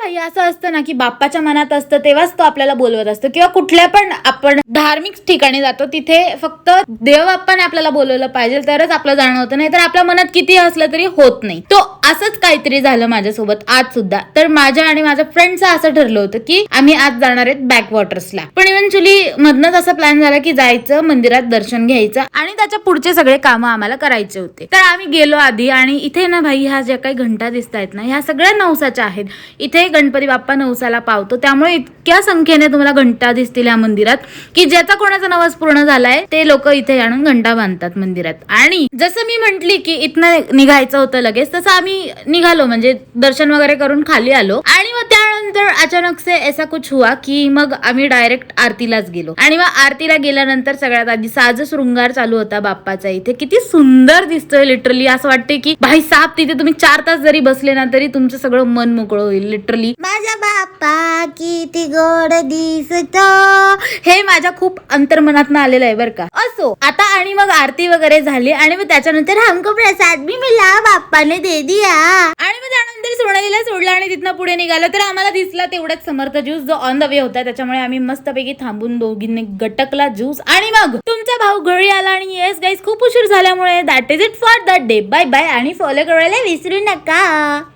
भाई असं असतं ना की बाप्पाच्या मनात असतं तेव्हाच तो आपल्याला बोलवत असतो, किंवा कुठल्या पण आपण धार्मिक ठिकाणी जातो तिथे फक्त देव बाप्पाने आपल्याला बोलवलं पाहिजे तरच आपलं जाणं होतं, नाही तर आपल्या मनात किती असलं तरी होत नाही. तो असंच काहीतरी झालं माझ्यासोबत आज सुद्धा. तर माझ्या आणि माझ्या फ्रेंडचं असं ठरलं होतं की आम्ही आज जाणार आहेत बॅकवॉटर्सला, पण इव्हेंच्युअली मधनच असं प्लॅन झाला की जायचं, मंदिरात दर्शन घ्यायचं आणि त्याच्या पुढचे सगळे कामं आम्हाला करायचे होते. तर आम्ही गेलो आधी, आणि इथे ना भाई ह्या ज्या काही घंटा दिसत आहेत ना ह्या सगळ्या नवसाच्या आहेत. इथे गणपती बाप्पा नवसाला पावतो, त्यामुळे इतक्या संख्येने तुम्हाला घंटा दिसतील या मंदिरात की ज्याचा कोणाचा नवस पूर्ण झालाय ते लोक इथे आणून घंटा बांधतात मंदिरात. आणि जसं मी म्हंटली की इथनं निघायचं होतं लगेच, तसं आम्ही निघालो, म्हणजे दर्शन वगैरे करून खाली आलो. आणि मग त्यानंतर अचानक से ऐसा कुछ हुआ की मग आम्ही डायरेक्ट आरतीलाच गेलो. आणि मग आरतीला गेल्यानंतर सगळ्यात आधी साज शृंगार चालू होता बाप्पाचा. इथे किती सुंदर दिसतोय, लिटरली असं वाटते की भाई साप तिथे तुम्ही 4 तास जरी बसले ना तरी तुमचं सगळं मन मोकळं होईल. लिटरली माझा बाप्पा किती गोड दिसतो, हे माझ्या खूप अंतर्मनातनं आलेलं आहे बरं का. असो आता, आणि मग आरती वगैरे झाली आणि मग त्याच्यानंतर हमको प्रसाद भी मिला, बाप्पाने दे दिया. आणि मग त्यानंतर सोनालीला सोडलं आणि तिथनं पुढे निघालो. तर आम्हाला दिसला तेवढाच समर्थ ज्यूस जो ऑन द वे होता, त्याच्यामुळे आम्ही मस्तपैकी थांबून दोघींनी गटकला ज्यूस. आणि मग तुमचा भाऊ घरी आला. आणि येस गाईज, खूप उशीर झाल्यामुळे that is it for the day. Bye bye, आणि फॉलो करायला विसरू नका.